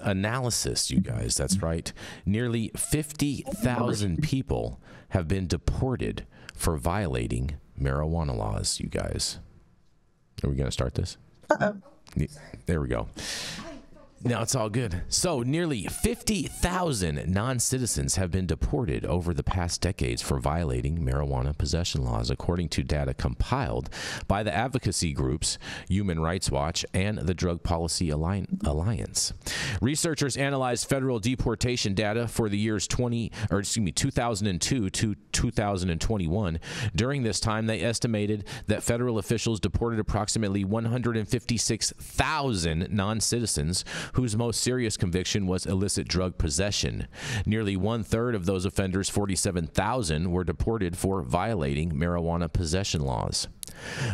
analysis, you guys. That's right. Nearly 50,000 people have been deported for violating marijuana laws, you guys. Are we going to start this? There we go. Now it's all good. So nearly 50,000 non-citizens have been deported over the past decades for violating marijuana possession laws, according to data compiled by the advocacy groups Human Rights Watch and the Drug Policy Alliance. Researchers analyzed federal deportation data for the years 2002 to 2021. During this time, they estimated that federal officials deported approximately 156,000 non-citizens whose most serious conviction was illicit drug possession. Nearly one-third of those offenders, 47,000, were deported for violating marijuana possession laws.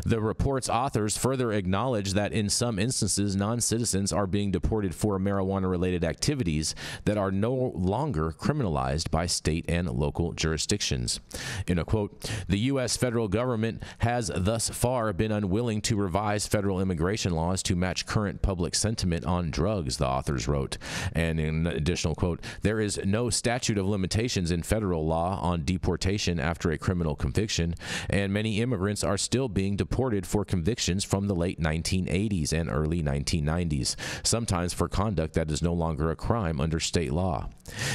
The report's authors further acknowledge that in some instances, non-citizens are being deported for marijuana-related activities that are no longer criminalized by state and local jurisdictions. In a quote, the U.S. federal government has thus far been unwilling to revise federal immigration laws to match current public sentiment on drugs, the authors wrote. And in an additional quote, there is no statute of limitations in federal law on deportation after a criminal conviction, and many immigrants are still being deported for convictions from the late 1980s and early 1990s, sometimes for conduct that is no longer a crime under state law.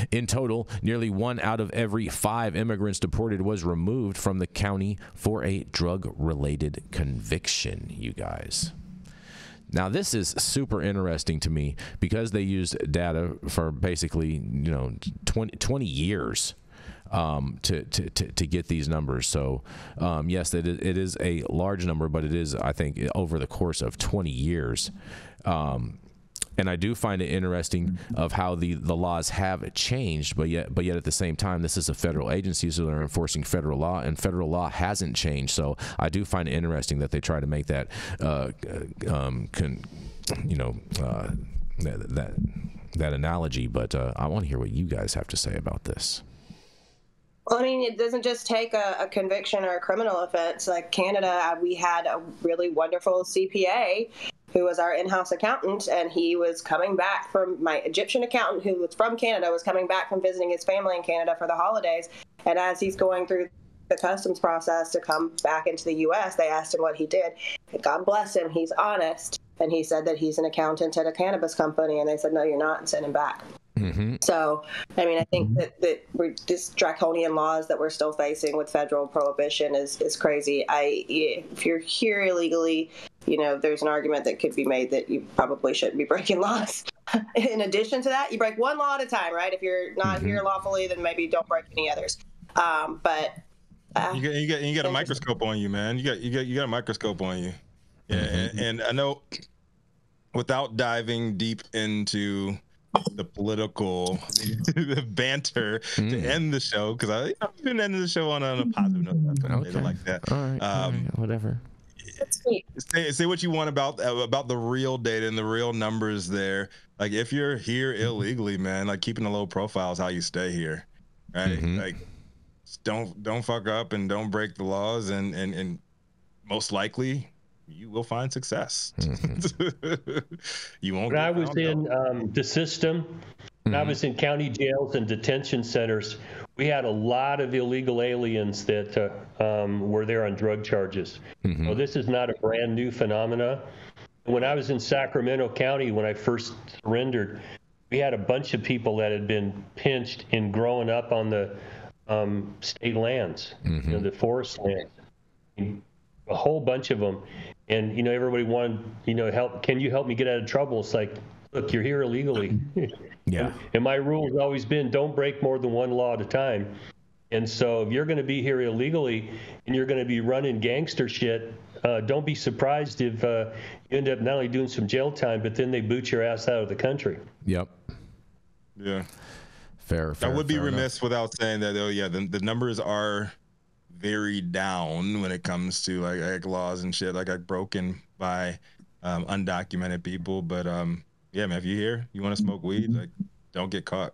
In total, nearly 1 out of every 5 immigrants deported was removed from the county for a drug-related conviction, you guys. Now, this is super interesting to me because they used data for basically, 20 years to get these numbers. So, yes, it is a large number, but it is, I think, over the course of 20 years. And I do find it interesting of how the laws have changed, but yet at the same time, this is a federal agency, so they're enforcing federal law, and federal law hasn't changed. So I do find it interesting that they try to make that, that analogy. But I want to hear what you guys have to say about this. Well, I mean, it doesn't just take a conviction or a criminal offense. Like Canada, we had a really wonderful CPA who was our in-house accountant, and he was coming back from, my Egyptian accountant who was from Canada was coming back from visiting his family in Canada for the holidays. And as he's going through the customs process to come back into the U.S., they asked him what he did. God bless him, he's honest. And he said that he's an accountant at a cannabis company, and they said, no, you're not, and sent him back. Mm-hmm. So, I mean, I think that this draconian laws that we're still facing with federal prohibition is crazy. If you're here illegally, there's an argument that could be made that you probably shouldn't be breaking laws. In addition to that, you break one law at a time, right? If you're not here lawfully, then maybe don't break any others. But you got a microscope on you, man. You got a microscope on you. Yeah, and I know, without diving deep into the political banter to end the show, because I've been ending the show on a positive note. Okay. Like that. All right, whatever. Say what you want about the real data and the real numbers there. Like, if you're here illegally, man, like, keeping a low profile is how you stay here, right? Like, don't fuck up and don't break the laws, and most likely you will find success. You won't. When I was in the system, when I was in county jails and detention centers, we had a lot of illegal aliens that were there on drug charges. So this is not a brand new phenomena. When I was in Sacramento County, when I first surrendered, we had a bunch of people that had been pinched in growing up on the state lands, the forest lands, a whole bunch of them. And, everybody wanted, help. Can you help me get out of trouble? It's like, look, you're here illegally. Yeah. And my rule has always been, don't break more than one law at a time. And so if you're going to be here illegally and you're going to be running gangster shit, don't be surprised if you end up not only doing some jail time, but then they boot your ass out of the country. Yep. Yeah. Fair. I would be remiss without saying that, the numbers are very down when it comes to like laws and shit, like broken by undocumented people. But yeah, man, if you're here, you want to smoke weed, like, don't get caught.